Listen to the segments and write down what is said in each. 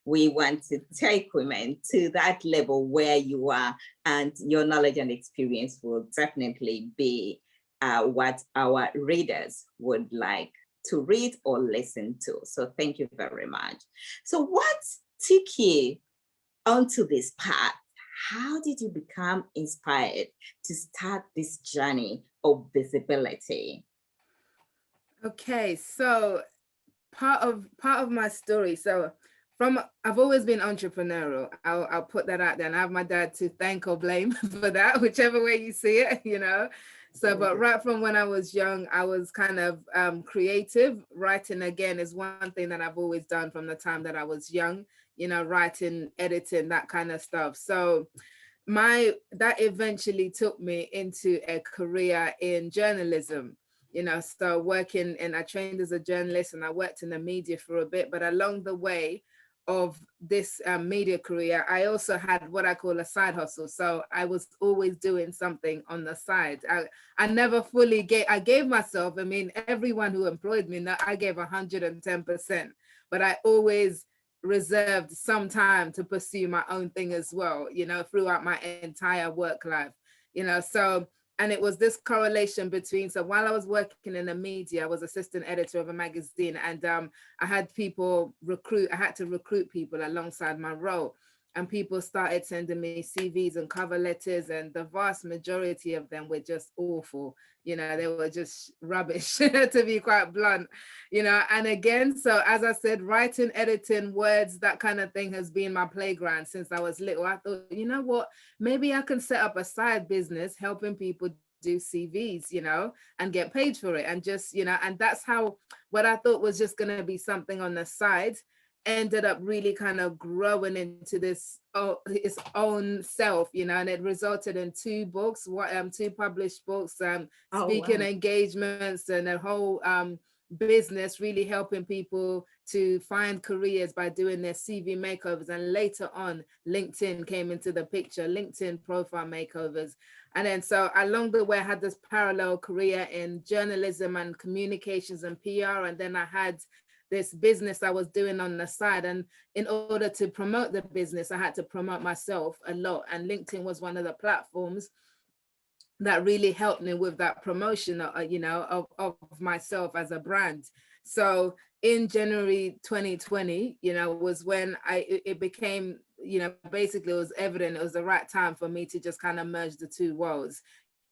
we want to take women to that level where you are, and your knowledge and experience will definitely be what our readers would like to read or listen to. So thank you very much. So what took you onto this path? How did you become inspired to start this journey of visibility? Okay, so part of my story. So from I've always been entrepreneurial. I'll put that out there, and I have my dad to thank or blame for that, whichever way you see it, you know. So, but right from when I was young, I was kind of creative. Writing again is one thing that I've always done from the time that I was young. You know, writing, editing, that kind of stuff. So that eventually took me into a career in journalism, you know. So working, and I trained as a journalist, and I worked in the media for a bit, but along the way of this media career, I also had what I call a side hustle. So I was always doing something on the side. I never fully I gave myself, I mean, everyone who employed me, I gave 110%, but I always reserved some time to pursue my own thing as well, you know, throughout my entire work life, you know. So, and it was this correlation between, so while I was working in the media, I was assistant editor of a magazine, and I had I had to recruit people alongside my role. And people started sending me CVs and cover letters, and the vast majority of them were just awful. You know, they were just rubbish, to be quite blunt, you know. And again, so as I said, writing, editing, words, that kind of thing has been my playground since I was little. I thought, you know what, maybe I can set up a side business helping people do CVs, you know, and get paid for it. And just, you know, and that's how what I thought was just going to be something on the side ended up really kind of growing into this its own self, you know. And it resulted in two books, two published books, Oh, speaking wow. engagements, and a whole business, really helping people to find careers by doing their CV makeovers. And later on, LinkedIn came into the picture, LinkedIn profile makeovers. And then so along the way, I had this parallel career in journalism and communications and PR. And then I had this business I was doing on the side. And in order to promote the business, I had to promote myself a lot. And LinkedIn was one of the platforms that really helped me with that promotion, you know, of myself as a brand. So in January 2020, you know, was when it became, you know, basically it was evident it was the right time for me to just kind of merge the two worlds.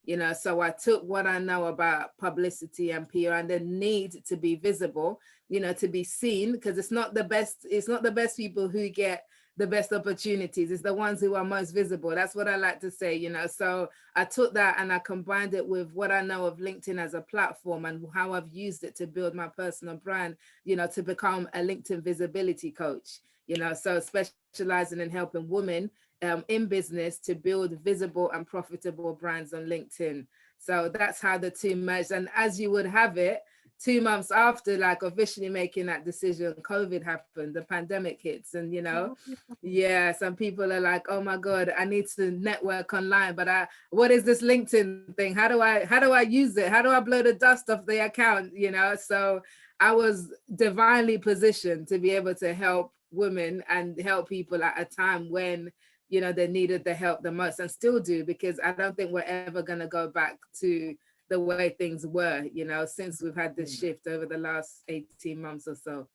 You know, so I took what I know about publicity and PR and the need to be visible, you know, to be seen, because it's not the best people who get the best opportunities. It's the ones who are most visible. That's what I like to say, you know. So I took that and I combined it with what I know of LinkedIn as a platform and how I've used it to build my personal brand, you know, to become a LinkedIn visibility coach, you know, so specializing in helping women in business to build visible and profitable brands on LinkedIn. So that's how the two merged. And as you would have it, 2 months after like officially making that decision, COVID happened, the pandemic hits, and you know, yeah, some people are like, oh my God, I need to network online, but what is this LinkedIn thing? How do I use it? How do I blow the dust off the account? You know, so I was divinely positioned to be able to help women and help people at a time when, you know, they needed the help the most, and still do, because I don't think we're ever going to go back to the way things were, you know, since we've had this shift over the last 18 months or so.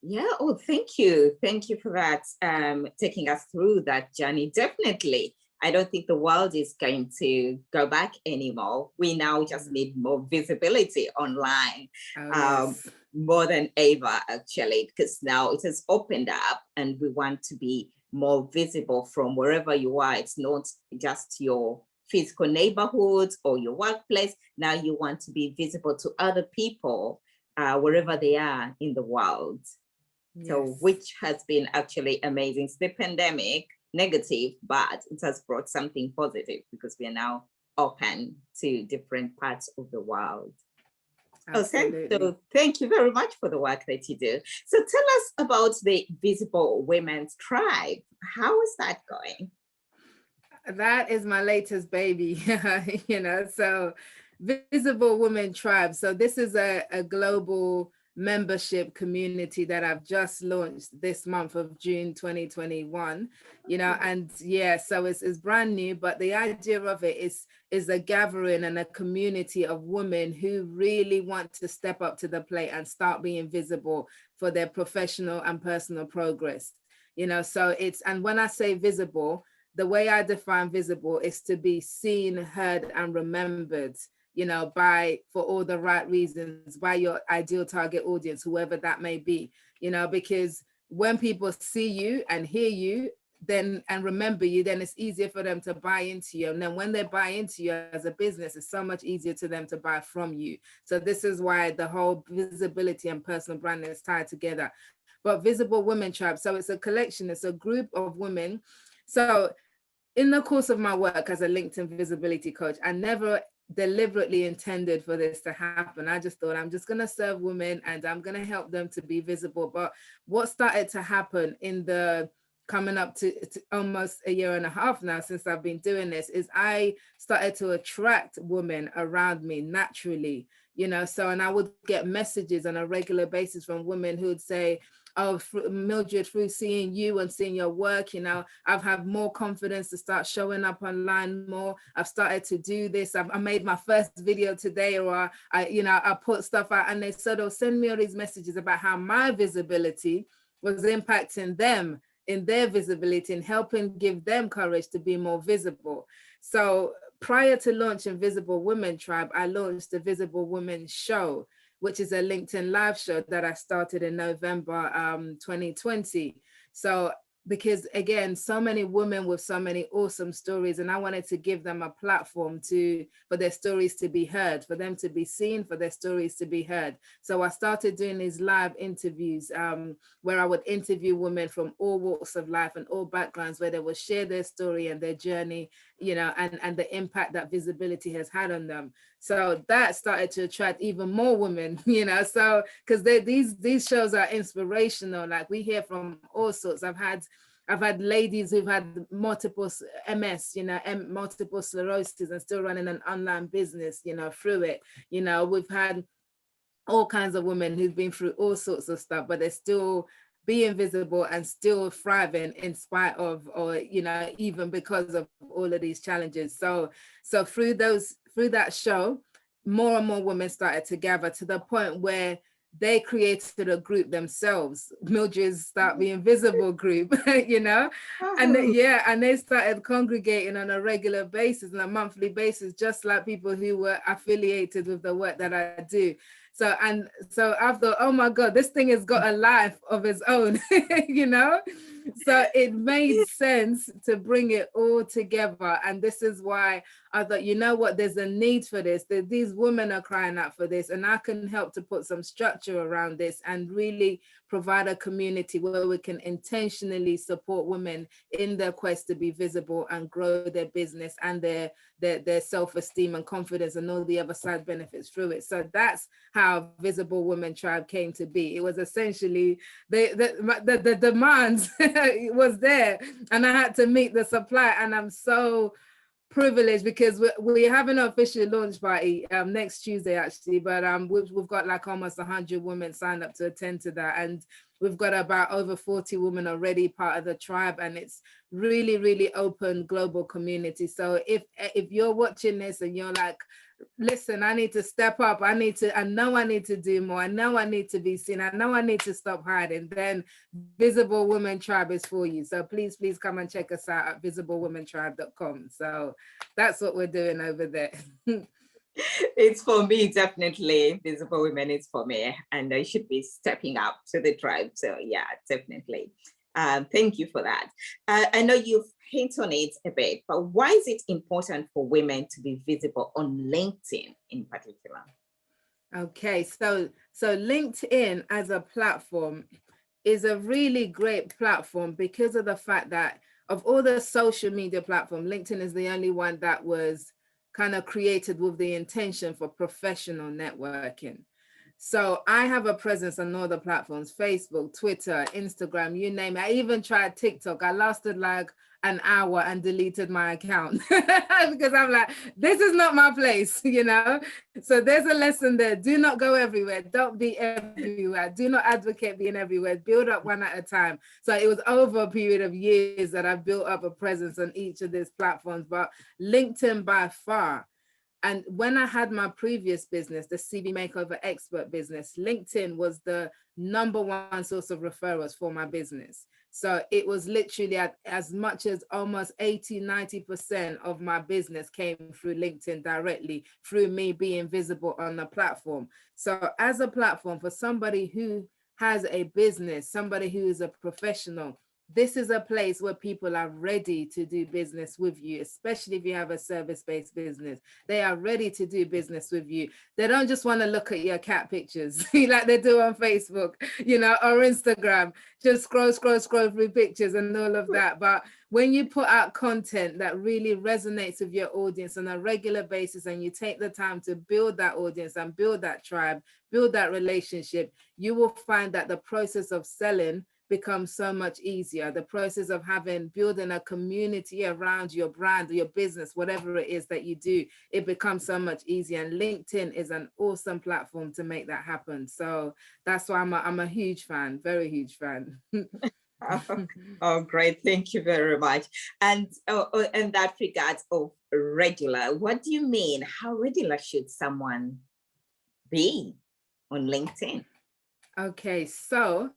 Yeah, oh, thank you. Thank you for that, taking us through that journey. Definitely. I don't think the world is going to go back anymore. We now just need more visibility online, Oh, um, yes. more than ever, actually, because now it has opened up and we want to be more visible from wherever you are. It's not just your physical neighborhood or your workplace. Now you want to be visible to other people wherever they are in the world. So, Yes. which has been actually amazing. It's the pandemic, negative, but it has brought something positive because we are now open to different parts of the world. Okay, Absolutely. so thank you very much for the work that you do. So tell us about the Visible Women's Tribe. How is that going? That is my latest baby, you know. So Visible Women Tribe. So this is a global membership community that I've just launched this month of June 2021, and yeah, so it's brand new, but the idea of it is a gathering and a community of women who really want to step up to the plate and start being visible for their professional and personal progress. So and when I say visible, the way I define visible is to be seen, heard, and remembered, for all the right reasons, by your ideal target audience, whoever that may be, because when people see you and hear you, then and remember you, then it's easier for them to buy into you. And then when they buy into you as a business, it's so much easier to them to buy from you. So this is why the whole visibility and personal branding is tied together. But Visible Women Tribe, so it's a collection, it's a group of women. So in the course of my work as a LinkedIn visibility coach, I never deliberately intended for this to happen. I just thought, I'm just going to serve women and I'm going to help them to be visible. But what started to happen in the coming up to almost a year and a half now since I've been doing this is I started to attract women around me naturally, so, and I would get messages on a regular basis from women who would say, oh, Mildred, through seeing you and seeing your work, I've had more confidence to start showing up online more. I've started to do this. I made my first video today, or I put stuff out, and they sort of send me all these messages about how my visibility was impacting them in their visibility and helping give them courage to be more visible. So prior to launching Visible Women Tribe, I launched the Visible Women Show, which is a LinkedIn live show that I started in November 2020. So because again, so many women with so many awesome stories, and I wanted to give them a platform for their stories to be heard, for them to be seen, for their stories to be heard. So I started doing these live interviews where I would interview women from all walks of life and all backgrounds, where they would share their story and their journey, and the impact that visibility has had on them. So that started to attract even more women, so because these shows are inspirational. Like, we hear from all sorts. I've had ladies who've had multiple MS, multiple sclerosis, and still running an online business, through it. We've had all kinds of women who've been through all sorts of stuff, but they're still being visible and still thriving in spite of, or even because of all of these challenges. So through that show, more and more women started to gather, to the point where they created a group themselves, Mildred's Start Being Visible group, and they started congregating on a regular basis, on a monthly basis, just like people who were affiliated with the work that I do. So I thought, oh my God, this thing has got a life of its own, So it made sense to bring it all together. And this is why I thought, you know what, there's a need for this. These women are crying out for this, and I can help to put some structure around this and really provide a community where we can intentionally support women in their quest to be visible and grow their business and their self-esteem and confidence and all the other side benefits through it. So that's how Visible Women Tribe came to be. It was essentially the demands was there, and I had to meet the supply. And I'm so privileged because we're having an official launch party next Tuesday, actually, but we've got like almost 100 women signed up to attend to that, and we've got about over 40 women already part of the tribe, and it's really, really open global community. So if you're watching this and you're like, listen, I need to step up, I know I need to do more, I know I need to be seen, I know I need to stop hiding, then Visible Women Tribe is for you. So please come and check us out at visiblewomentribe.com. So that's what we're doing over there. It's for me, definitely. Visible Women is for me, and I should be stepping up to the tribe. So yeah, definitely. Thank you for that. I know you've hinted on it a bit, but why is it important for women to be visible on LinkedIn in particular? Okay, so LinkedIn as a platform is a really great platform because of the fact that of all the social media platforms, LinkedIn is the only one that was kind of created with the intention for professional networking. So I have a presence on all the platforms, Facebook, Twitter, Instagram, you name it. I even tried TikTok. I lasted like an hour and deleted my account because I'm like, this is not my place, you know? So there's a lesson there. Do not go everywhere. Don't be everywhere. Do not advocate being everywhere. Build up one at a time. So it was over a period of years that I built up a presence on each of these platforms, but LinkedIn by far. And when I had my previous business, the CV Makeover Expert business, LinkedIn was the number one source of referrals for my business. So it was literally as much as almost 80–90% of my business came through LinkedIn directly, through me being visible on the platform. So as a platform for somebody who has a business, somebody who is a professional, this is a place where people are ready to do business with you, especially if you have a service-based business. They are ready to do business with you. They don't just want to look at your cat pictures like they do on Facebook, you know, or Instagram, just scroll through pictures and all of that. But when you put out content that really resonates with your audience on a regular basis, and you take the time to build that audience and build that tribe, build that relationship, you will find that the process of selling becomes so much easier. The process of building a community around your brand, your business, whatever it is that you do, it becomes so much easier. And LinkedIn is an awesome platform to make that happen. So that's why I'm a huge fan, very huge fan. Oh, great. Thank you very much. And in that regard of regular, what do you mean? How regular should someone be on LinkedIn? Okay, so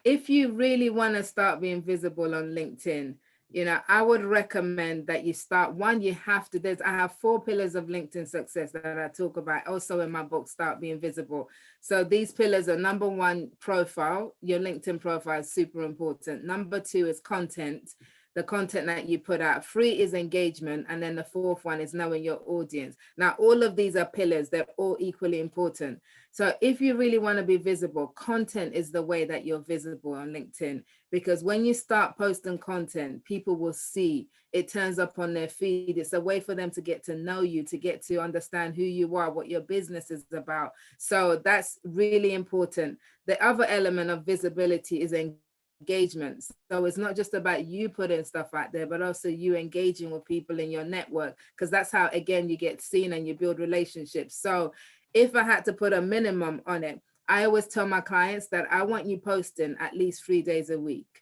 if you really want to start being visible on LinkedIn, you know, I would recommend that you start. One, you have to, I have 4 pillars of LinkedIn success that I talk about also in my book, Start Being Visible. So these pillars are: number 1, profile. Your LinkedIn profile is super important. Number 2 is content, the content that you put out. 3 is engagement. And then the 4th one is knowing your audience. Now, all of these are pillars. They're all equally important. So if you really want to be visible, content is the way that you're visible on LinkedIn, because when you start posting content, people will see it, turns up on their feed. It's a way for them to get to know you, to get to understand who you are, what your business is about. So that's really important. The other element of visibility is engagement. So it's not just about you putting stuff out there, but also you engaging with people in your network, because that's how, again, you get seen and you build relationships. So if I had to put a minimum on it, I always tell my clients that I want you posting at least 3 days a week.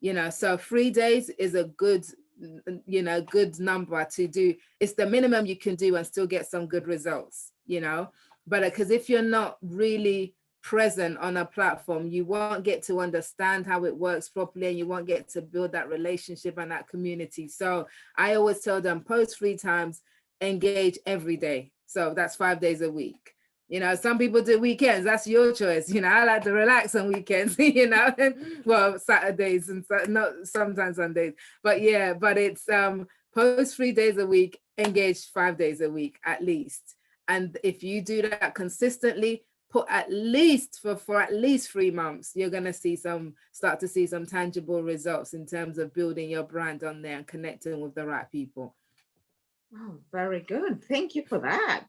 You know, so 3 days is a good, you know, good number to do. It's the minimum you can do and still get some good results, you know. But because if you're not really present on a platform, you won't get to understand how it works properly, and you won't get to build that relationship and that community. So I always tell them, post 3 times, engage every day. So that's 5 days a week. You know, some people do weekends. That's your choice. You know, I like to relax on weekends, you know, well, Saturdays and not sometimes Sundays. But yeah, but it's post 3 days a week, engage 5 days a week at least. And if you do that consistently, put at least for at least 3 months, you're going to start to see some tangible results in terms of building your brand on there and connecting with the right people. Oh, very good. Thank you for that.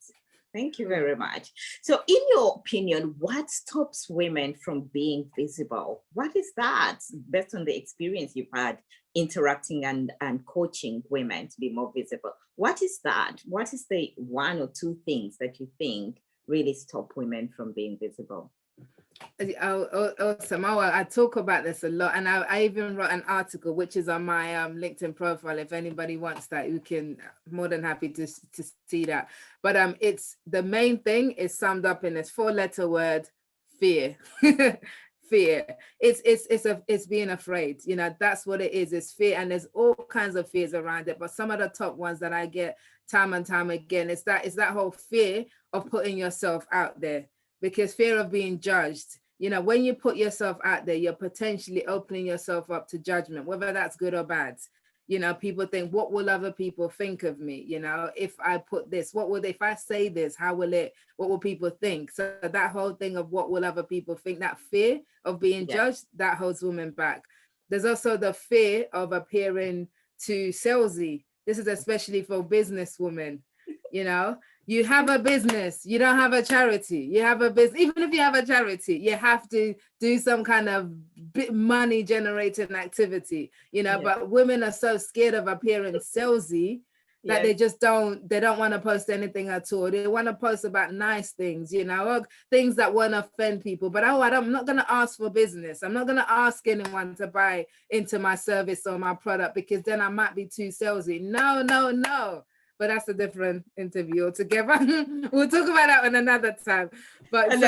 Thank you very much. So in your opinion, what stops women from being visible? What is that, based on the experience you've had interacting and coaching women to be more visible? What is that? What is the 1 or 2 things that you think really stop women from being visible? Awesome. I talk about this a lot, and I even wrote an article which is on my LinkedIn profile. If anybody wants that, you can, more than happy to see that. But it's, the main thing is summed up in this 4-letter word: fear. Fear. It's being afraid. You know, that's what it is. It's fear, and there's all kinds of fears around it. But some of the top ones that I get time and time again is that whole fear of putting yourself out there. Because fear of being judged, you know, when you put yourself out there, you're potentially opening yourself up to judgment, whether that's good or bad. You know, people think, what will other people think of me? You know, if I put this, if I say this, what will people think? So that whole thing of what will other people think, that fear of being judged, that holds women back. There's also the fear of appearing too salesy. This is especially for business women. You know, You have a business, you don't have a charity. You have a business, even if you have a charity, you have to do some kind of money generating activity, you know. Yes. But women are so scared of appearing salesy that Yes. they don't want to post anything at all. They want to post about nice things, you know, or things that won't offend people. But I'm not going to ask for business. I'm not going to ask anyone to buy into my service or my product, because then I might be too salesy. No, no, no. But that's a different interview altogether. We'll talk about that on another time. But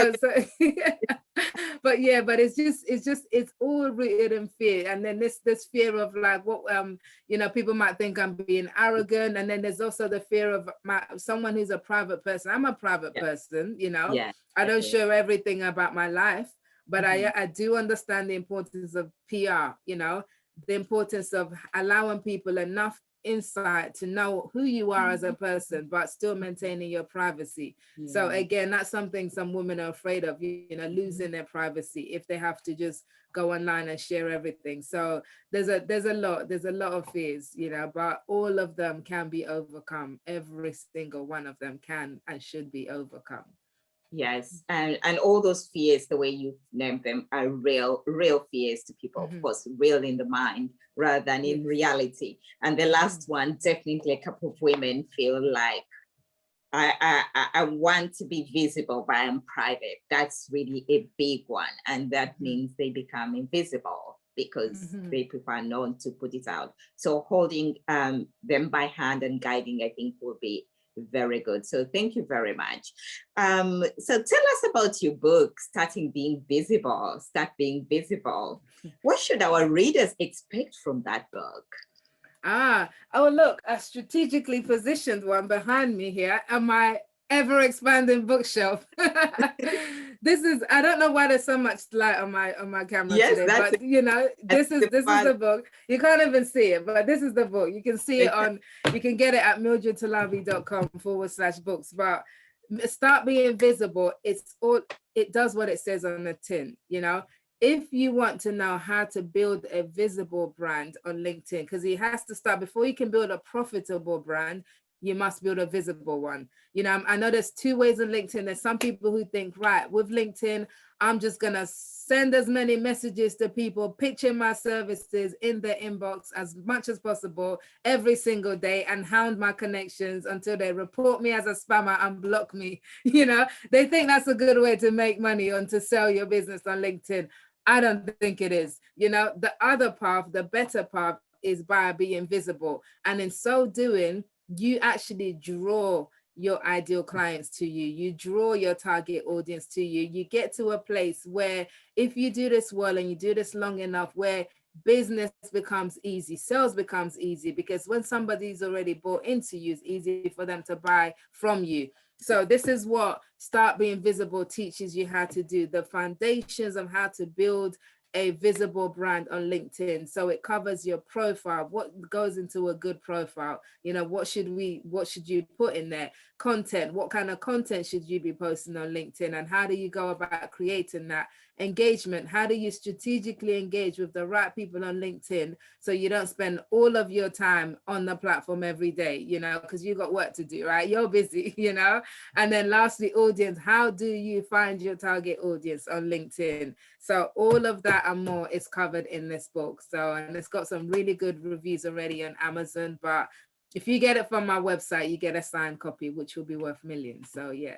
but yeah, but it's all rooted in fear. And then this fear of like what you know, people might think I'm being arrogant. And then there's also the fear of someone who's a private person. I'm a private Yeah. person, you know. Yeah. I don't Definitely. show everything about my life, but Mhm. I do understand the importance of PR, you know, the importance of allowing people enough insight to know who you are as a person, but still maintaining your privacy. So Yeah. again, that's something some women are afraid of, you know, losing Mhm. their privacy if they have to just go online and share everything. So there's a lot of fears, you know, but all of them can be overcome. Every single one of them can and should be overcome. Yes, and all those fears, the way you named them, are real fears to people. Of Mhm. course, real in the mind rather than in Yes. reality. And the last one, definitely, a couple of women feel like I want to be visible, but I'm private. That's really a big one, and that Mhm. means they become invisible because Mhm. they prefer not to put it out. So holding them by hand and guiding, I think, will be very good. So thank you very much. So tell us about your book, Starting Being Visible. Start Being Visible. What should our readers expect from that book? Oh, look, a strategically positioned one behind me here on my ever expanding bookshelf. This is, I don't know why there's so much light on my camera Yes, today, that's but you know, that's the this is fun. the book. You can't even see it, but this is the book. You can see it Okay. on, you can get it at mildredtalabi.com/books. But Start Being Visible, it's all, it does what it says on the tin, you know. If you want to know how to build a visible brand on LinkedIn, because he has to start before you can build a profitable brand, you must build a visible one. You know, I know there's two ways on LinkedIn. There's some people who think, right, with LinkedIn, I'm just going to send as many messages to people, pitching my services in their inbox as much as possible every single day and hound my connections until they report me as a spammer and block me. You know, they think that's a good way to make money and to sell your business on LinkedIn. I don't think it is. You know, the other path, the better path is by being visible. And in so doing, you actually draw your ideal clients to you. You draw your target audience to you. You get to a place where if you do this well and you do this long enough, where business becomes easy, sales becomes easy, because when somebody's already bought into you, it's easy for them to buy from you. So this is what Start Being Visible teaches you how to do, the foundations of how to build a visible brand on LinkedIn. So it covers your profile, what goes into a good profile, you know, what should you put in there? Content, what kind of content should you be posting on LinkedIn, and how do you go about creating that? Engagement, how do you strategically engage with the right people on LinkedIn so you don't spend all of your time on the platform every day, you know, because you got work to do, right? You're busy, you know. And then lastly, audience, how do you find your target audience on LinkedIn? So all of that and more is covered in this book. So, and it's got some really good reviews already on Amazon, but if you get it from my website, you get a signed copy, which will be worth millions. So yeah.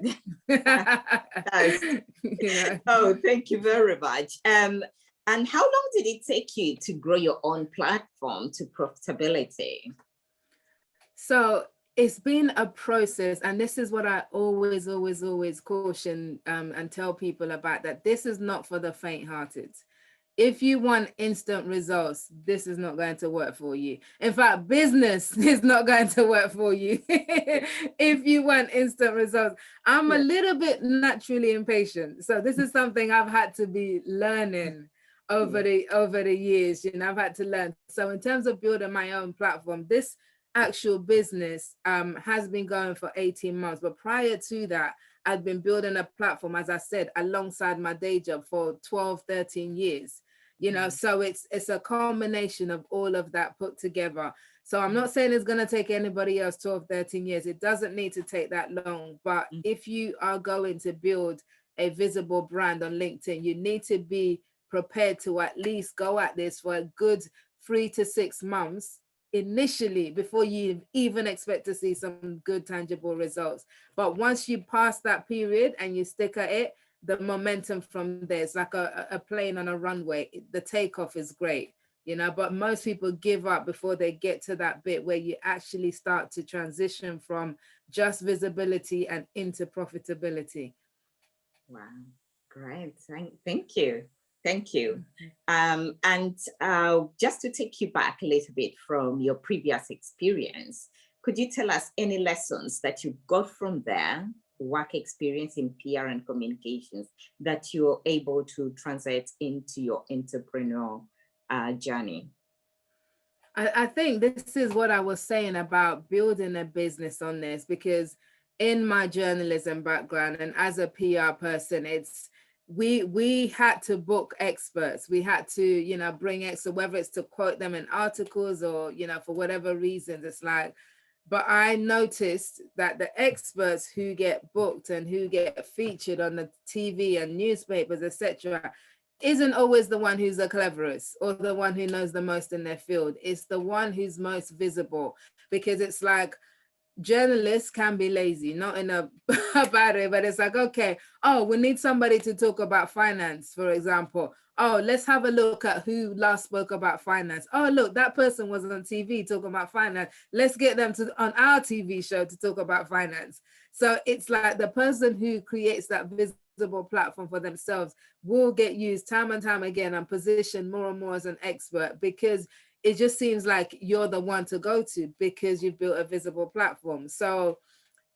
Nice. You know. Oh, thank you very much. And how long did it take you to grow your own platform to profitability? So it's been a process, and this is what I always caution and tell people about, that this is not for the faint-hearted. If you want instant results, this is not going to work for you. In fact, business is not going to work for you if you want instant results. I'm a Yeah. little bit naturally impatient. So this is something I've had to be learning Yeah. over the years. You know, I've had to learn. So in terms of building my own platform, this actual business has been going for 18 months. But prior to that, I'd been building a platform, as I said, alongside my day job for 12, 13 years. So it's a combination of all of that put together. So I'm not saying it's going to take anybody else 12, 13 years. It doesn't need to take that long. But if you are going to build a visible brand on LinkedIn, you need to be prepared to at least go at this for a good 3 to 6 months initially before you even expect to see some good tangible results. But once you pass that period and you stick at it, the momentum from there, it's like a plane on a runway. The takeoff is great, but most people give up before they get to that bit where you actually start to transition from just visibility and into profitability. Wow, great. Thank you. Thank you. And just to take you back a little bit from your previous experience, could you tell us any lessons that you got from there, work experience in PR and communications, that you're able to translate into your entrepreneur journey? I think this is what I was saying about building a business on this, because in my journalism background and as a PR person, we had to book experts. We had to, bring experts, whether it's to quote them in articles or, for whatever reasons. It's like, but I noticed that the experts who get booked and who get featured on the TV and newspapers, etc., isn't always the one who's the cleverest or the one who knows the most in their field. It's the one who's most visible, because it's like, journalists can be lazy, not in a bad way, but it's like, okay, oh, we need somebody to talk about finance, for example. Oh, let's have a look at who last spoke about finance. Oh, look, that person was on TV talking about finance. Let's get them on our TV show to talk about finance. So it's like the person who creates that visible platform for themselves will get used time and time again and positioned more and more as an expert, because it just seems like you're the one to go to because you've built a visible platform. So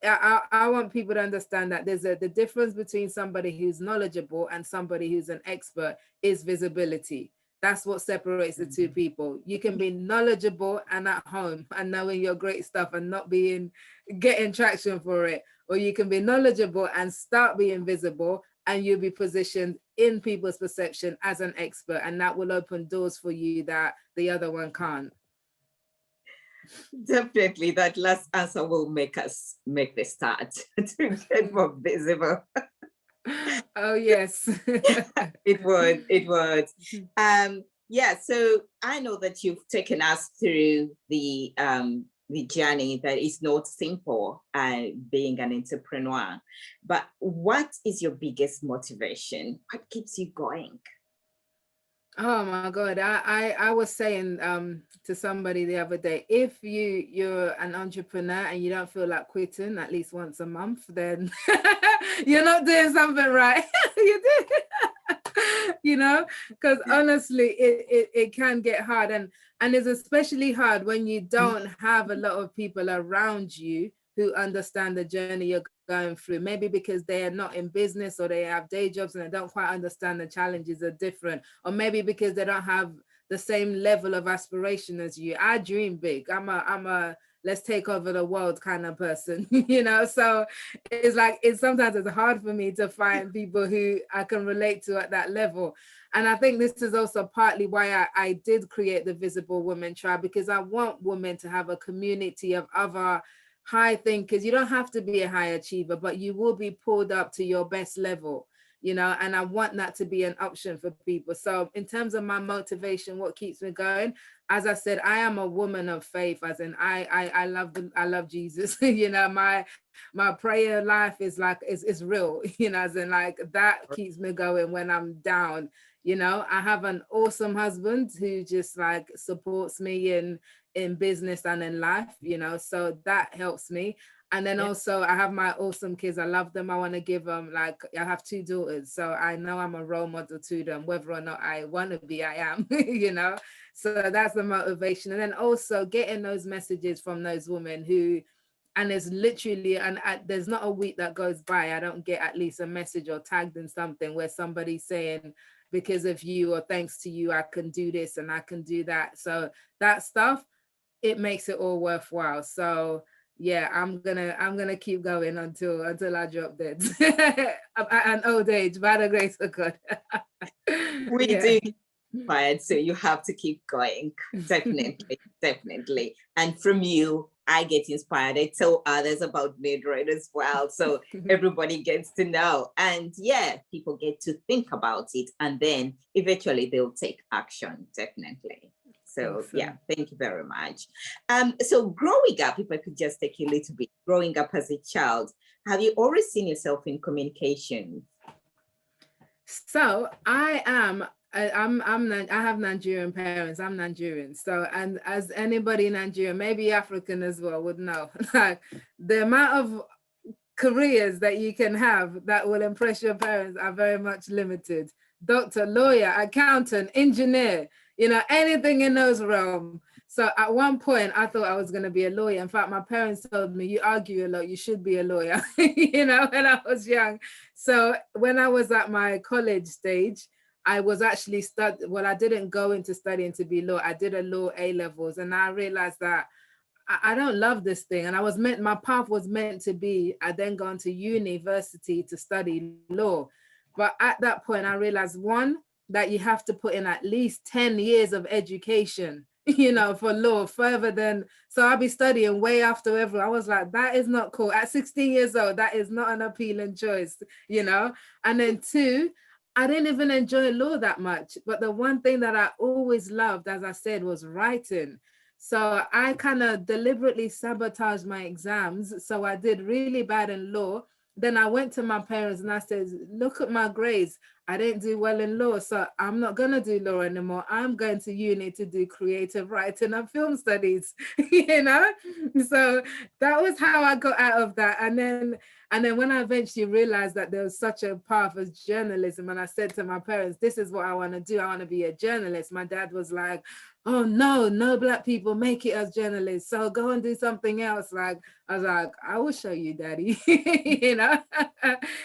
I want people to understand that there's the difference between somebody who's knowledgeable and somebody who's an expert is visibility. That's what separates the two people. You can be knowledgeable and at home and knowing your great stuff and not getting traction for it. Or you can be knowledgeable and start being visible, and you'll be positioned in people's perception as an expert, and that will open doors for you that the other one can't. Definitely, that last answer will make us make the start to get more visible. Oh, yes. It would. Yeah, so I know that you've taken us through the journey that is not simple, being an entrepreneur. But what is your biggest motivation? What keeps you going? Oh my God. I was saying to somebody the other day, if you're an entrepreneur and you don't feel like quitting at least once a month, then you're not doing something right. You do. Because honestly, it can get hard, and it's especially hard when you don't have a lot of people around you who understand the journey you're going through, maybe because they are not in business or they have day jobs and they don't quite understand the challenges are different, or maybe because they don't have the same level of aspiration as you. I dream big. I'm a let's take over the world kind of person, so it's like sometimes it's hard for me to find people who I can relate to at that level. And I think this is also partly why I did create the Visible Women Tribe, because I want women to have a community of other high thinkers. You don't have to be a high achiever, but you will be pulled up to your best level, and I want that to be an option for people. So in terms of my motivation, what keeps me going, as I said, I am a woman of faith, as in I love Jesus. My prayer life is like is real, as in like that keeps me going when I'm down. I have an awesome husband who just like supports me in business and in life, so that helps me. And then also I have my awesome kids. I love them. I want to give them, like, I have 2 daughters, so I know I'm a role model to them, whether or not I want to be, I am. So that's the motivation. And then also getting those messages from those women who, and there's literally, and there's not a week that goes by I don't get at least a message or tagged in something where somebody's saying, because of you or thanks to you, I can do this and I can do that. So that stuff, it makes it all worthwhile. So yeah, I'm gonna keep going until I drop dead. At an old age, by the grace of God. We do. inspired, so you have to keep going. Definitely, definitely. And from you, I get inspired. I tell others about Mildred as well. So everybody gets to know. And yeah, people get to think about it, and then eventually they'll take action, definitely. So yeah, Awesome. thank you very much. So growing up, if I could just take a little bit, growing up as a child, have you always seen yourself in communication? So I have Nigerian parents. I'm Nigerian. So, and as anybody in Nigeria, maybe African as well, would know, like the amount of careers that you can have that will impress your parents are very much limited. Doctor, lawyer, accountant, engineer, anything in those realms. So at one point, I thought I was going to be a lawyer. In fact, my parents told me, you argue a lot, you should be a lawyer, when I was young. So when I was at my college stage, I was actually I didn't go into studying to be law. I did a law A levels, and I realized that I don't love this thing. And my path was meant to be, I then gone to university to study law. But at that point, I realized one, that you have to put in at least 10 years of education, for law further than, so I'll be studying way after everyone. I was like, that is not cool. At 16 years old, that is not an appealing choice, And then two, I didn't even enjoy law that much. But the one thing that I always loved, as I said, was writing. So I kind of deliberately sabotaged my exams. So I did really bad in law. Then I went to my parents and I said, look at my grades. I didn't do well in law, so I'm not going to do law anymore. I'm going to uni to do creative writing and film studies, So that was how I got out of that. And then when I eventually realized that there was such a path as journalism, and I said to my parents, this is what I want to do. I want to be a journalist. My dad was like, oh no Black people make it as journalists, so go and do something else. Like, I was like, I will show you, daddy.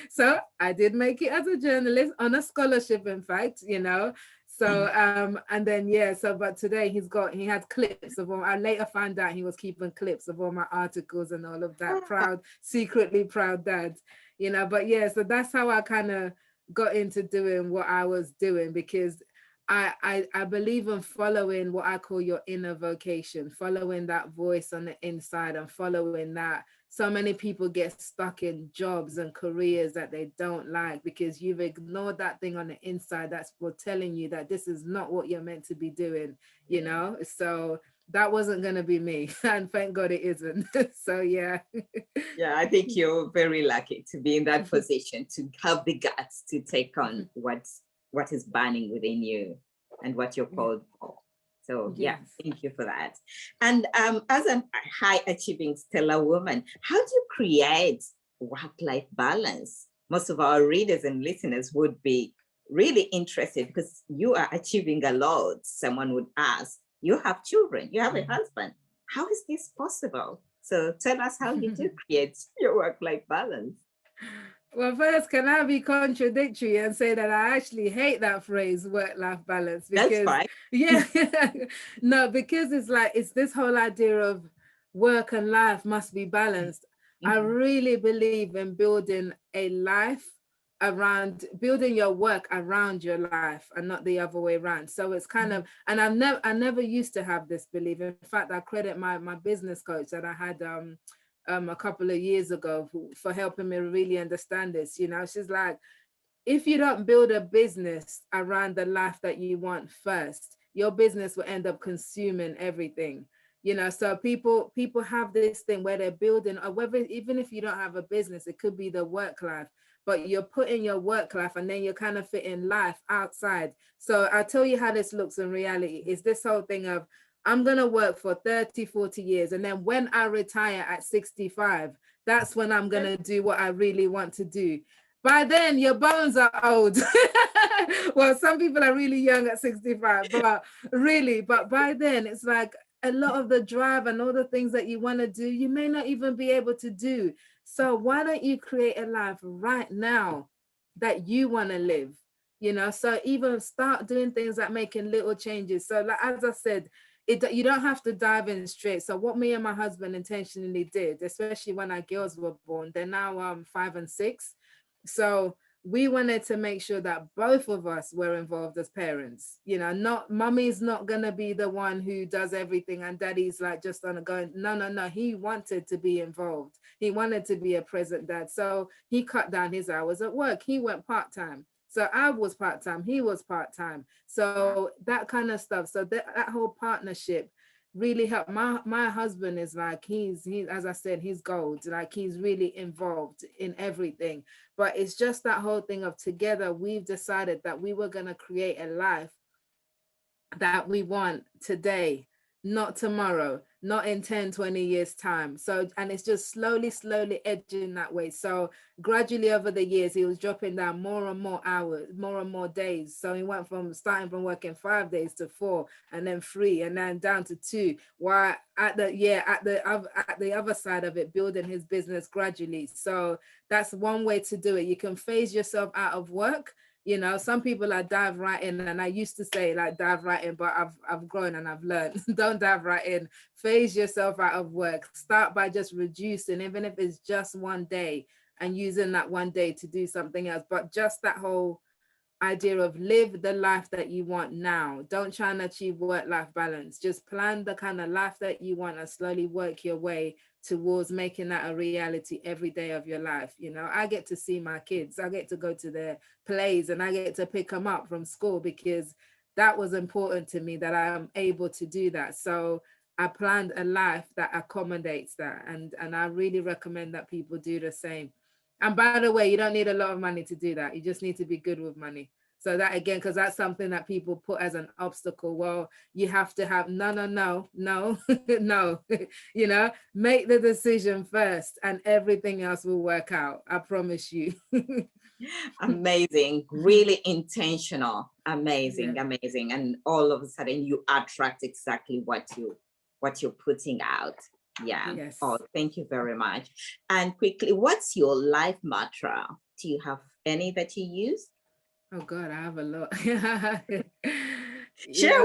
So I did make it as a journalist on a scholarship, in fact. So and then but today he had clips of all. I later found out he was keeping clips of all my articles and all of that. Secretly proud dad. But so that's how I kind of got into doing what I was doing, because I believe in following what I call your inner vocation, following that voice on the inside, and following that. So many people get stuck in jobs and careers that they don't like because you've ignored that thing on the inside that's for telling you that this is not what you're meant to be doing, So that wasn't going to be me, and thank God it isn't. So yeah. Yeah, I think you're very lucky to be in that position, to have the guts to take on what is burning within you and what you're called for. So yeah, Yes. thank you for that. And as a high achieving stellar woman, how do you create work-life balance? Most of our readers and listeners would be really interested because you are achieving a lot. Someone would ask, you have children, you have a husband. How is this possible? So tell us how you do create your work-life balance. Well, first, can I be contradictory and say that I actually hate that phrase, work-life balance? That's Because, fine. yeah, no, because it's this whole idea of work and life must be balanced. I Mhm. really believe in building a life around, building your work around your life and not the other way around. So it's kind of, and I never used to have this belief. In fact, I credit my business coach that I had a couple of years ago for helping me really understand this. She's like, if you don't build a business around the life that you want first, your business will end up consuming everything. So people have this thing where they're building, or whether, even if you don't have a business, it could be the work life, but you're putting your work life and then you're kind of fitting life outside. So I'll tell you how this looks in reality. Is this whole thing of, I'm going to work for 30, 40 years. And then when I retire at 65, that's when I'm going to do what I really want to do. By then, your bones are old. Well, some people are really young at 65, but by then, it's like a lot of the drive and all the things that you want to do, you may not even be able to do. So why don't you create a life right now that you want to live? So even start doing things like making little changes. So like, as I said, you don't have to dive in straight. So what me and my husband intentionally did, especially when our girls were born, they're now 5 and 6. So we wanted to make sure that both of us were involved as parents. You know, not mommy's not gonna be the one who does everything and daddy's like just on a going. No, no, no. He wanted to be involved. He wanted to be a present dad. So he cut down his hours at work. He went part-time. So I was part-time, he was part-time. So that kind of stuff. So that whole partnership really helped. My husband is like, he as I said, he's gold. Like he's really involved in everything. But it's just that whole thing of together, we've decided that we were gonna create a life that we want today, not tomorrow, not in 10, 20 years time. So, and it's just slowly edging that way. So gradually over the years, he was dropping down more and more hours, more and more days. So he went from starting from working 5 days to 4, and then 3, and then down to 2. While at the other side of it, building his business gradually. So that's one way to do it. You can phase yourself out of work. You know, some people are dive right in, and I used to say like dive right in, but I've grown and I've learned don't dive right in. Phase yourself out of work. Start by just reducing, even if it's just one day, and using that one day to do something else. But just that whole idea of live the life that you want now. Don't try and achieve work-life balance. Just plan the kind of life that you want and slowly work your way towards making that a reality every day of your life. You know, I get to see my kids, I get to go to their plays, and I get to pick them up from school, because that was important to me, that I'm able to do that. So I planned a life that accommodates that, and I really recommend that people do the same. And by the way, you don't need a lot of money to do that. You just need to be good with money. So that again, because that's something that people put as an obstacle. Well, you have to have no, no. You know, make the decision first and everything else will work out. I promise you. Amazing, really intentional, amazing, Yeah. amazing. And all of a sudden you attract exactly what you're putting out. Yeah. Oh, Yes. thank you very much. And quickly, what's your life mantra? Do you have any that you use? Oh God, I have a lot. Share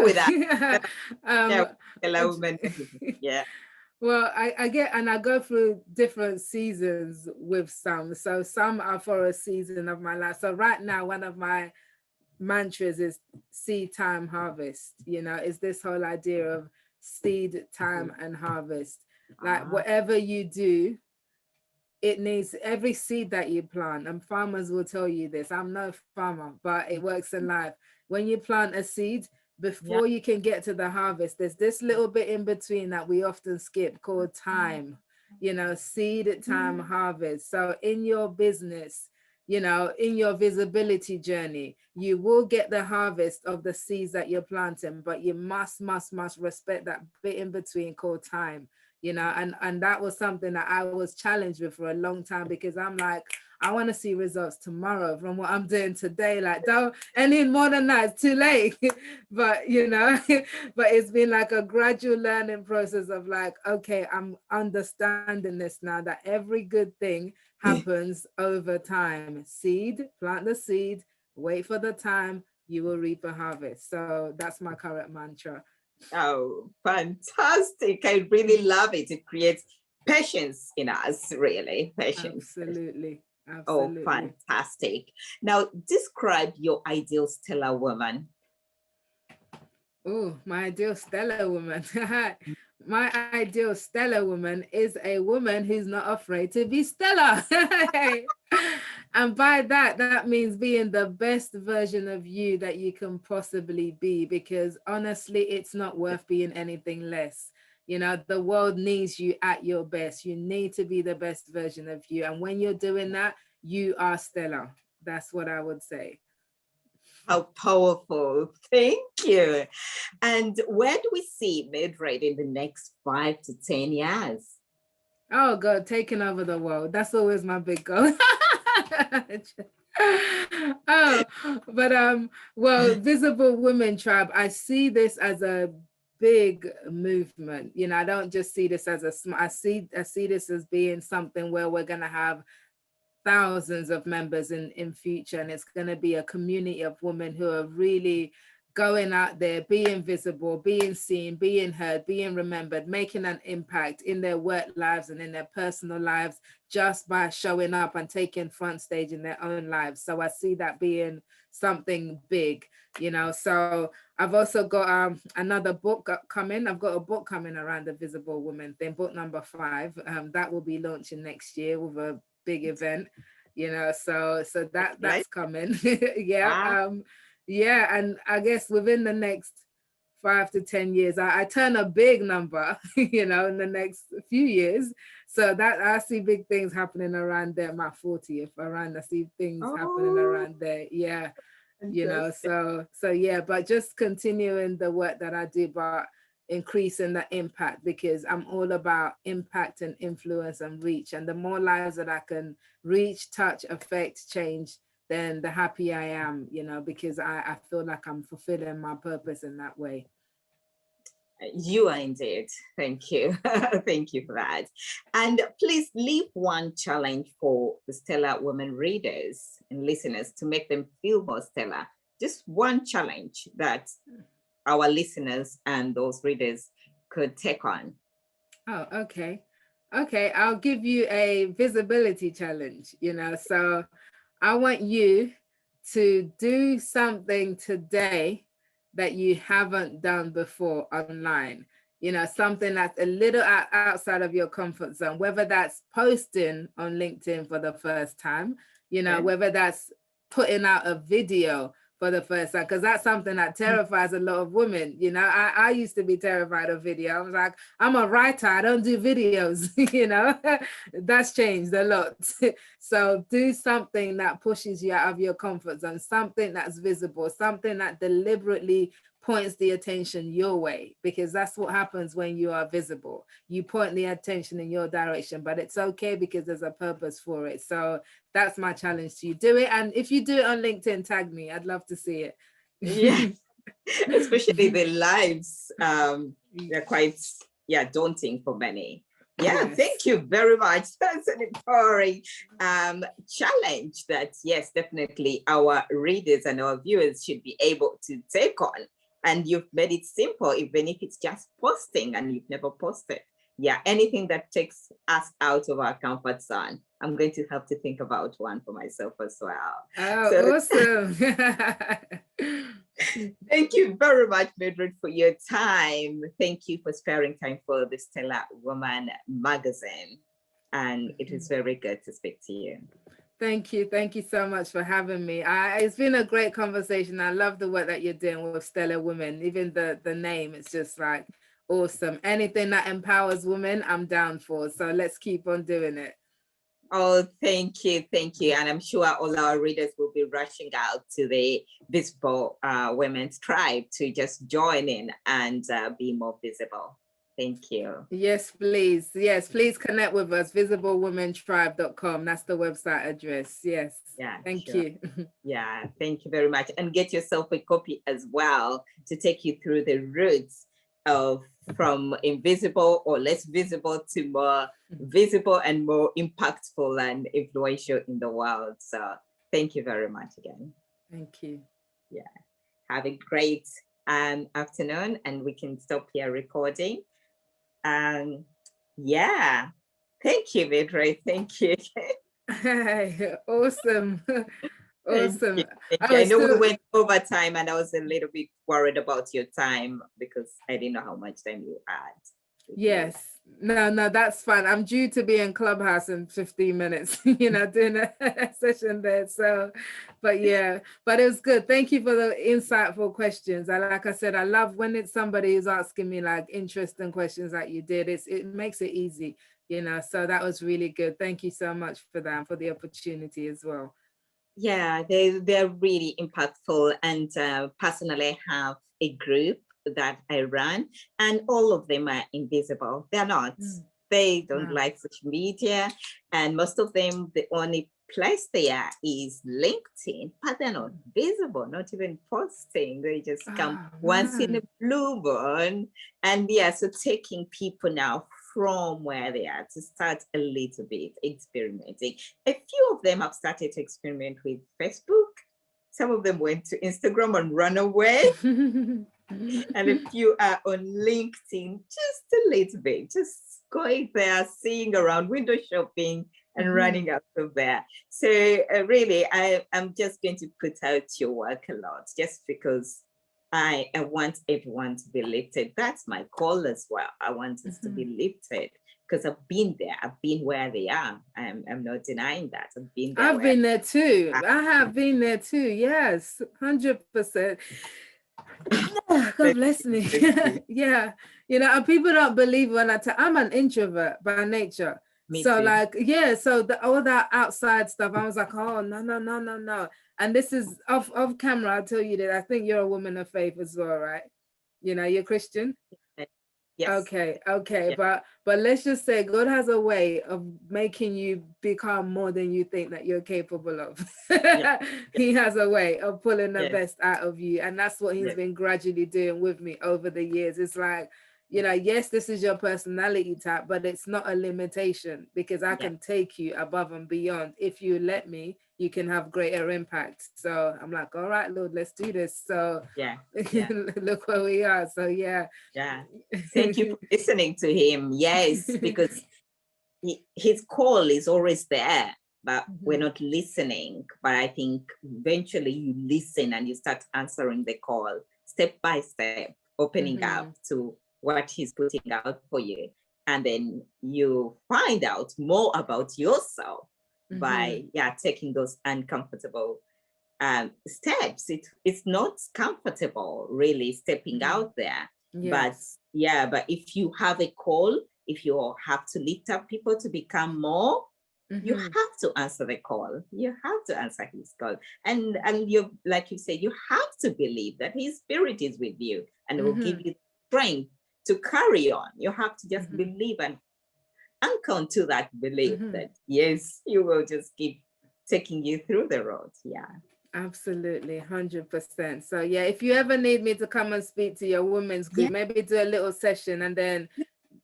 with us. Yeah. Share with um, fellow women. Yeah. well, I get, and I go through different seasons with some. So some are for a season of my life. So right now, one of my mantras is seed time harvest. You know, is this whole idea of seed time and harvest. Like Ah, whatever you do, it needs every seed that you plant, and farmers will tell you this. I'm no farmer, but it works in life. When you plant a seed, yeah. before you can get to the harvest, there's this little bit in between that we often skip called time. You know, seed time, harvest. So in your business, you know, in your visibility journey, you will get the harvest of the seeds that you're planting, but you must respect that bit in between called time. You know, and that was something that I was challenged with for a long time, because I'm like, I want to see results tomorrow from what I'm doing today. Like, don't any more than that, it's too late. But you know, but it's been like a gradual learning process of like, okay, I'm understanding this now, that every good thing happens over time. Seed, plant the seed, wait for the time, you will reap a harvest. So that's my current mantra. Oh, fantastic. I really love it. It creates patience in us, really. Patience. Absolutely. Oh, Absolutely. fantastic. Now, describe your ideal stellar woman. Oh, my ideal stellar woman. My ideal stellar woman is a woman who's not afraid to be stellar. And by that, that means being the best version of you that you can possibly be, because honestly, it's not worth being anything less. You know, the world needs you at your best. You need to be the best version of you. And when you're doing that, you are stellar. That's what I would say. How powerful. Thank you. And where do we see Mildred in the next 5 to 10 years? Oh God, taking over the world. That's always my big goal. Oh, but well, Visible Women Tribe, I see this as a big movement. You know, I don't just see this as I see this as being something where we're gonna have thousands of members in future, and it's going to be a community of women who are really going out there, being visible, being seen, being heard, being remembered, making an impact in their work lives and in their personal lives just by showing up and taking front stage in their own lives. So I see that being something big, you know. So I've also got another book coming. I've got a book coming around the visible woman thing, book number 5. That will be launching next year with a big event, you know. So that's coming. Yeah. Wow. Yeah, and I guess within the next 5 to 10 years, I turn a big number, you know, in the next few years. So that I see big things happening around there. My 40th around, I see things happening Oh, around there. Yeah, you know, interesting. so yeah, but just continuing the work that I do, but increasing the impact, because I'm all about impact and influence and reach. And the more lives that I can reach, touch, affect, change, then the happier I am, you know, because I feel like I'm fulfilling my purpose in that way. You are indeed. Thank you. Thank you for that. And please leave one challenge for the stellar women readers and listeners to make them feel more stellar. Just one challenge that our listeners and those readers could take on. Oh, okay. Okay, I'll give you a visibility challenge, you know. So I want you to do something today that you haven't done before online. You know, something that's a little outside of your comfort zone, whether that's posting on LinkedIn for the first time, you know, Okay. whether that's putting out a video for the first time, because that's something that terrifies a lot of women. You know, I used to be terrified of video. I was like, I'm a writer, I don't do videos, you know. That's changed a lot. So do something that pushes you out of your comfort zone, something that's visible, something that deliberately points the attention your way, because that's what happens when you are visible. You point the attention in your direction, but it's okay because there's a purpose for it. So that's my challenge to you. Do it. And if you do it on LinkedIn, tag me. I'd love to see Yeah, it. especially the lives, they're quite, yeah, daunting for many. Yeah, thank Yes. you very much. That's an empowering challenge that, yes, definitely our readers and our viewers should be able to take on. And you've made it simple, even if it's just posting and you've never posted. Yeah, anything that takes us out of our comfort zone. I'm going to have to think about one for myself as well. So Oh, awesome. thank you very much, Mildred, for your time. Thank you for sparing time for the Stellar Woman magazine. And it was very good to speak to you. Thank you. Thank you so much for having me. It's been a great conversation. I love the work that you're doing with Stellar Women. Even the name, it's just like awesome. Anything that empowers women, I'm down for. So let's keep on doing it. Oh, thank you. Thank you. And I'm sure all our readers will be rushing out to the Visible Women's Tribe to just join in and be more visible. Thank you. Yes, please. Yes, please connect with us. visiblewomentribe.com. That's the website address. Yes. Yeah, Thank sure. you. Yeah, thank you very much. And get yourself a copy as well to take you through the routes of from invisible or less visible to more visible and more impactful and influential in the world. So thank you very much again. Thank you. Yeah, have a great afternoon, and we can stop here recording. Um, yeah, thank you, Mildred. Thank you. Awesome. Thank you. Awesome. Thank you. I I was know we still, went over time and I was a little bit worried about your time because I didn't know how much time you had with you. yes. No, that's fine. I'm due to be in Clubhouse in 15 minutes, you know, doing a session there. So, but yeah, but it was good. Thank you for the insightful questions. And like I said, I love when it's somebody who's asking me like interesting questions like you did. It makes it easy, you know, so that was really good. Thank you so much for that and for the opportunity as well. Yeah, they're really impactful. And personally, I have a group that I run, and all of them are invisible. They're not. They don't Wow. like social media, and most of them, the only place they are is LinkedIn, but they're not visible, not even posting. They just come Oh, once in a man. blue moon. And yeah, so taking people now from where they are to start a little bit experimenting. A few of them have started to experiment with Facebook. Some of them went to Instagram and run away. And a few are on LinkedIn, just a little bit, just going there, seeing around, window shopping, and running out of there. So really, I'm just going to put out your work a lot, just because I want everyone to be lifted. That's my call as well. I want us to be lifted, because I've been there. I've been where they are. I'm not denying that. I've been there. I've been there too. I have been there too. Yes, 100%. God bless me. Yeah, you know, and people don't believe when I'm an introvert by nature. Me so too. like, yeah, so all that outside stuff, I was like, oh no. And this is off camera, I'll tell you that I think you're a woman of faith as well, right? You know, you're Christian. Yes. Okay. Yeah. But let's just say God has a way of making you become more than you think that you're capable of. Yeah. He has a way of pulling the Yes. best out of you. And that's what he's Yes. been gradually doing with me over the years. It's like, you know, yes, this is your personality type, but it's not a limitation, because I can take you above and beyond. If you let me, you can have greater impact. So I'm like, all right, Lord, let's do this. So Yeah. look where we are. So yeah. Thank you for listening to him. Yes, because his call is always there, but we're not listening. But I think eventually you listen and you start answering the call step by step, opening up to what he's putting out for you. And then you find out more about yourself by taking those uncomfortable steps. It's not comfortable really stepping out there. But if you have a call, if you have to lift up people to become more, you have to answer the call. You have to answer his call. And you, like you said, you have to believe that his spirit is with you and will give you strength to carry on. You have to just believe and anchor onto that belief that yes, you will just keep taking you through the road. Absolutely, 100%. So yeah, if you ever need me to come and speak to your women's group, maybe do a little session and then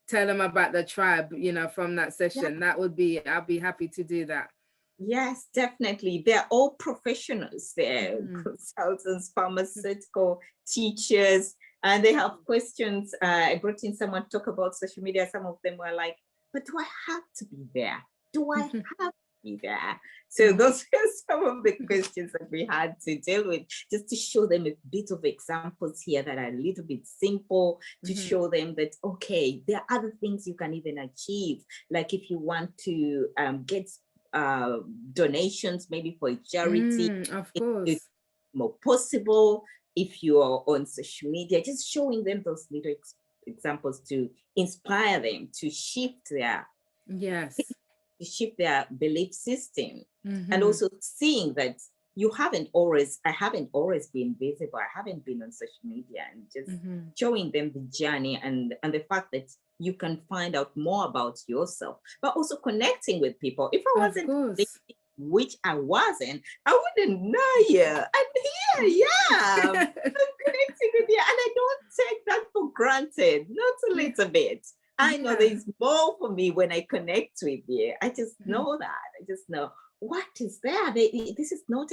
tell them about the tribe, you know, from that session, that would be, I'll be happy to do that. Yes, definitely. They're all professionals. They're consultants, pharmaceutical teachers, and they have questions. I brought in someone to talk about social media. Some of them were like, but do I have to be there? Do I have to be there? So those are some of the questions that we had to deal with, just to show them a bit of examples here that are a little bit simple, to show them that, okay, there are other things you can even achieve. Like if you want to get donations, maybe for a charity, of course, it's more possible. If you are on social media, just showing them those little examples to inspire them to shift their belief system. And also seeing that I haven't always been visible. I haven't been on social media, and just showing them the journey and the fact that you can find out more about yourself, but also connecting with people. If I wasn't, which I wasn't, I wouldn't know you. And here, I'm connecting with you, and I don't take that for granted, not a little bit. I know there's more for me when I connect with you. I just know that. I just know what is there. This is not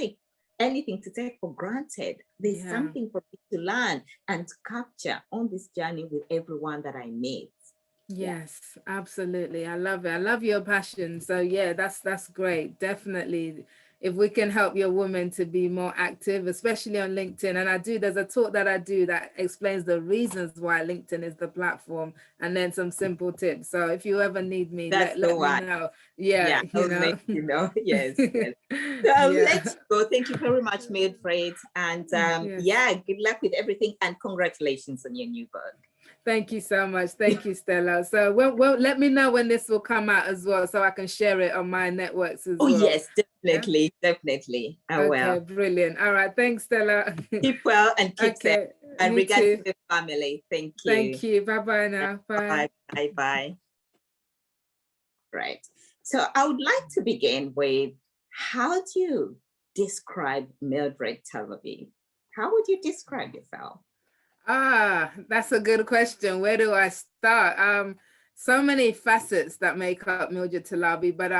anything to take for granted. There's something for me to learn and to capture on this journey with everyone that I meet. Yes, absolutely. I love it. I love your passion. So yeah, that's great. Definitely. If we can help your women to be more active, especially on LinkedIn. And there's a talk that I do that explains the reasons why LinkedIn is the platform, and then some simple tips. So if you ever need me, let me know. Yeah, I'll let you know. Yes. So let's go. Thank you very much, Mildred. And good luck with everything, and congratulations on your new book. Thank you so much. Thank you, Stella. So well, let me know when this will come out as well, so I can share it on my networks as well. Oh, yes, definitely. Definitely. I will. Okay, brilliant. All right. Thanks, Stella. Keep well and keep safe. And regards to the family. Thank you. Thank you. Bye-bye now. Bye. Bye. Right. So I would like to begin with, how do you describe Mildred Talabi? How would you describe yourself? That's a good question. Where do I start? So many facets that make up Mildred Talabi, but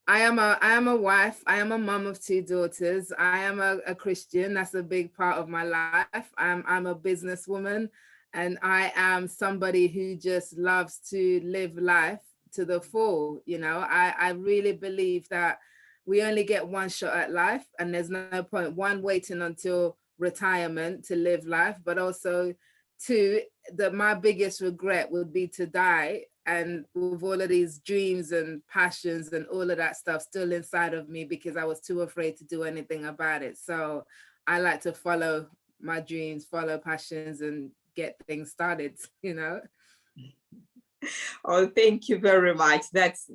I am a wife. I am a mom of 2 daughters. I am a Christian. That's a big part of my life. I'm a businesswoman, and I am somebody who just loves to live life to the full. You know, I really believe that we only get one shot at life, and there's no point one waiting until retirement to live life, but also two, that my biggest regret would be to die and with all of these dreams and passions and all of that stuff still inside of me because I was too afraid to do anything about it. So I like to follow my dreams, follow passions, and get things started, you know. Oh, thank you very much. That's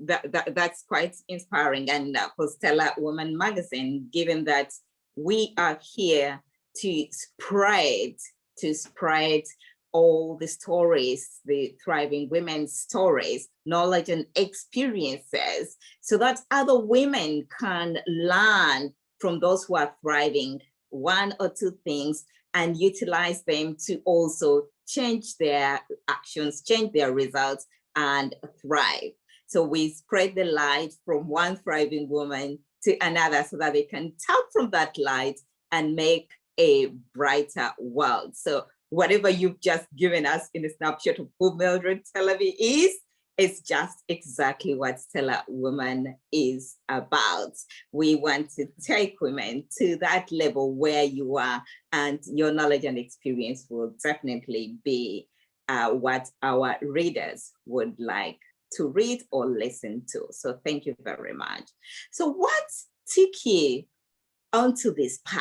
quite inspiring. And for Stellar Woman Magazine, given that we are here to spread all the stories, the thriving women's stories, knowledge and experiences, so that other women can learn from those who are thriving, 1 or 2 things, and utilize them to also change their actions, change their results, and thrive. So we spread the light from one thriving woman to another so that they can tap from that light and make a brighter world. So whatever you've just given us in a snapshot of who Mildred Talabi is, it's just exactly what Stellar Woman is about. We want to take women to that level where you are, and your knowledge and experience will definitely be what our readers would like to read or listen to. So thank you very much. So what took you onto this path?